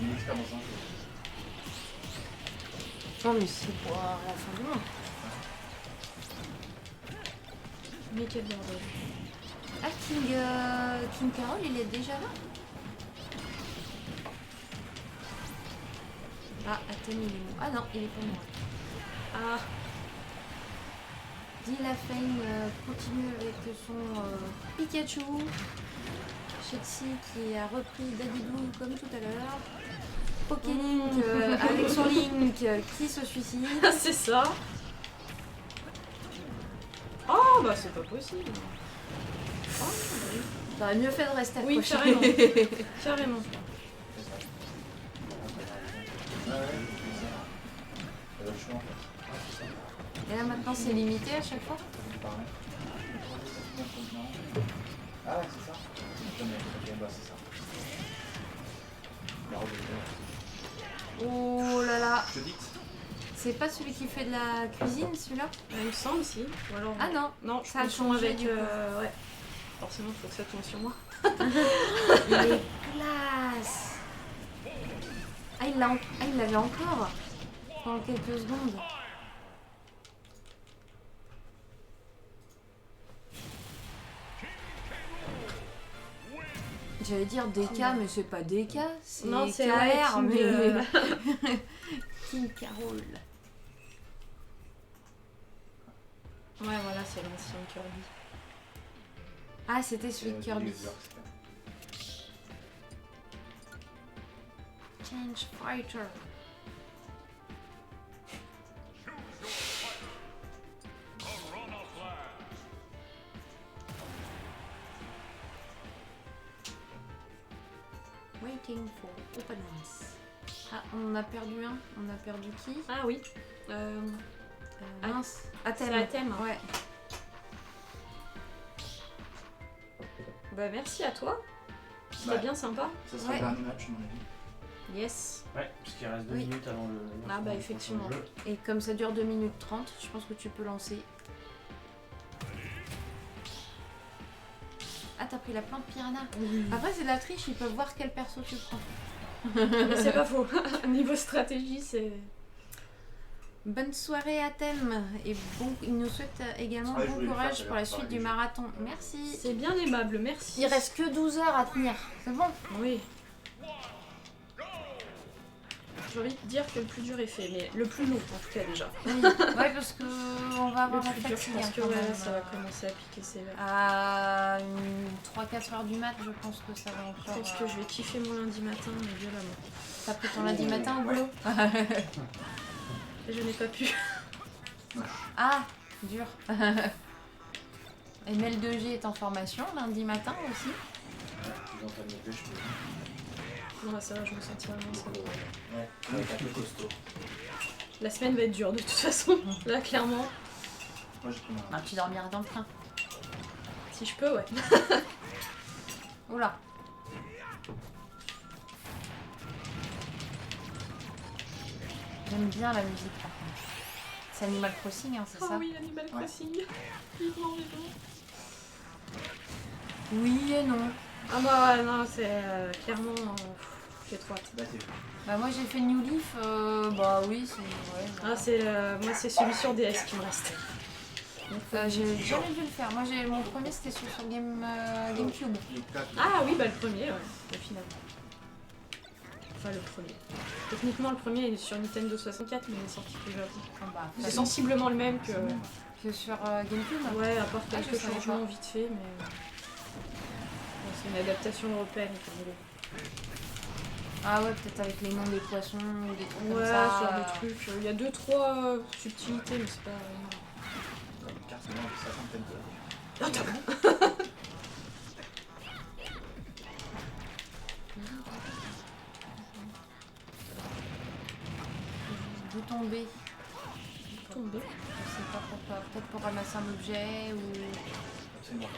Une expérience un jour. Non, mais c'est pour la fin du monde. Mais quel bordel. Ah, King Carol, il est déjà là? Ah, Athènes, il est mort. Ah non, il est pas mort. Ah, Dilafane continue avec son Pikachu. Shexy qui a repris Daddy Blue comme tout à l'heure. Pokélink avec son Link qui se suicide. c'est ça. Oh, bah c'est pas possible. Oh, bah T'aurais mieux fait de rester oui, accroché. carrément. Carrément. C'est ça. Ouais, c'est ça. Ça va le choix en fait. C'est ça. Et là maintenant c'est limité à chaque fois. Ça vous paraît? Ah ouais, c'est ça. Jamais, ok, bah c'est ça. La robe de Oh là là. Je te dicte. C'est pas celui qui fait de la cuisine, celui-là? Il me semble, si. Ou alors... Ah non. Non, Ça a je changé, avec... du coup. Ouais. Forcément, il faut que ça tombe sur moi. Il est classe. Ah, il l'avait encore pendant quelques secondes. J'allais dire DK, mais c'est pas DK, c'est Non, c'est KR, King, mais... King Carol. Ouais, voilà, c'est l'ancien Kirby. Ah, c'était celui de Kirby. Change Fighter. Waiting for opponents. Ah, on a perdu un. On a perdu qui? Ah oui. Mince. C'est Athème. Athème. Ouais. Bah merci à toi. C'était Ouais. bien sympa. Ça sera Ouais. le dernier match, à mon avis. Yes. Ouais, puisqu'il reste 2 Oui. minutes avant le. Ah bah, effectivement. le jeu. Et comme ça dure 2 minutes 30, je pense que tu peux lancer. Ah, t'as pris la plante piranha. Après, c'est de la triche, ils peuvent voir quel perso tu prends. Mais c'est pas faux. Niveau stratégie, c'est... Bonne soirée à Thème et bon, il nous souhaite également Ouais, je bon voulais le courage faire, pour la ça suite va, du les marathon. Merci. C'est bien aimable, merci. Il reste que 12 heures à tenir, c'est bon. Oui. J'ai envie de dire que le plus dur est fait, mais le plus long en tout cas déjà. Oui, ouais, parce que on va Le avoir la plus dur, je fatigue pense hein, que quand ouais, même. ça va commencer à piquer sévère. À 3-4 heures du mat, je pense que ça va Je encore. pense que je vais kiffer mon lundi matin, mais violemment. T'as pris ton lundi matin au boulot? Et je n'ai pas pu. Ah, dur. Et Mel 2G est en formation lundi matin aussi. Ils ont pas mis je peux. Non, ça va, je me sentirai moins seule. Ouais, avec un peu costaud. La semaine va être dure de toute façon. Là, clairement. Moi j'ai pris ma. Ah, tu dormiras dans le train. Si je peux, ouais. Oula. J'aime bien la musique par contre. C'est Animal Crossing, hein, c'est Oh ça? oui, Animal Ouais. Crossing. Vivement, vivement. Oui et non. Ah bah ouais, non, c'est clairement... j'ai trop hâte. Là t'es. Bah moi j'ai fait New Leaf, bah oui, c'est... Ouais, Ah, c'est moi, c'est celui sur DS qui me reste. j'ai jamais dû le faire. Moi mon premier c'était sur GameCube. Les quatre. Ah oui, bah le premier, ouais, au final. Enfin, le premier. Techniquement, le premier il est sur Nintendo 64, mais il est sorti plus Japon. Ah, bah, C'est sensiblement le même que... que sur GameCube. Ouais, à part Ah, je quelques savais changements pas. vite fait, mais... Bon, c'est une adaptation européenne, comme il est. Ah ouais, peut-être avec les noms des poissons ou des trucs Ouais, comme ce ça. genre de trucs. Il y a 2-3 subtilités, mais c'est pas... Une carte, c'est bon, ça fait peut-être de. Ah, t'as bon. Bouton B. Tombé. Je sais pas pourquoi. Peut-être pour ramasser un objet ou... Absolument.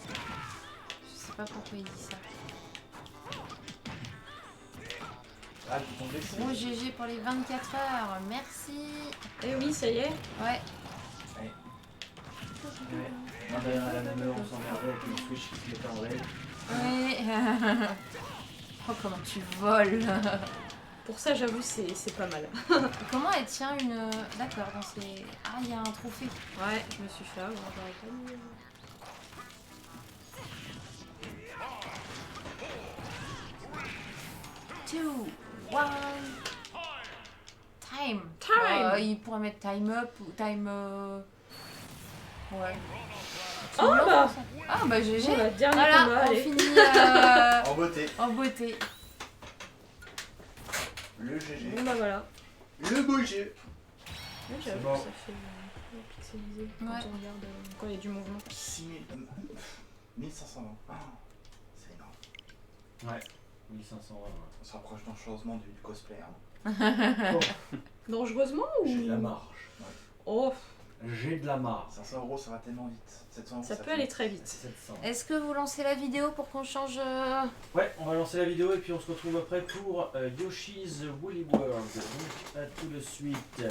Je sais pas pourquoi il dit ça. Ah, le bouton B, c'est. Gros GG pour les 24 heures. Merci. Eh oui, ça y est. Ouais. Non, d'ailleurs, à la même heure, on s'emmerdait avec une Switch qui se mettait en veille. Ouais. Oh, comment tu voles. Pour ça, j'avoue, c'est pas mal. Comment elle tient une... D'accord, dans ces... Ah, il y a un trophée. Ouais, je me suis fait avoir, j'aurais pas mis... 2, 1... Time. Time. Il pourrait mettre time up ou time... Ouais. C'est Oh bien, bah. ça. Ah bah GG. Bon, bah, dernier Voilà, combat, on allez. finit En beauté. en beauté. Le GG. Bon bah voilà. Le beau jeu. Ouais, j'avoue bon. que ça fait pixelisé quand Ouais. on regarde, quand il y a du mouvement. 6000. 1520. Ah, c'est énorme. Ouais, 1500. On se rapproche dangereusement du cosplay. Hein. Dangereusement ou... J'ai de la marge. Oh, J'ai de la marre. 500 € ça va tellement vite. 700 €. Ça peut aller très vite. 700. Est-ce que vous lancez la vidéo pour qu'on change Ouais, on va lancer la vidéo et puis on se retrouve après pour Yoshi's Woolly World. Donc à tout de suite.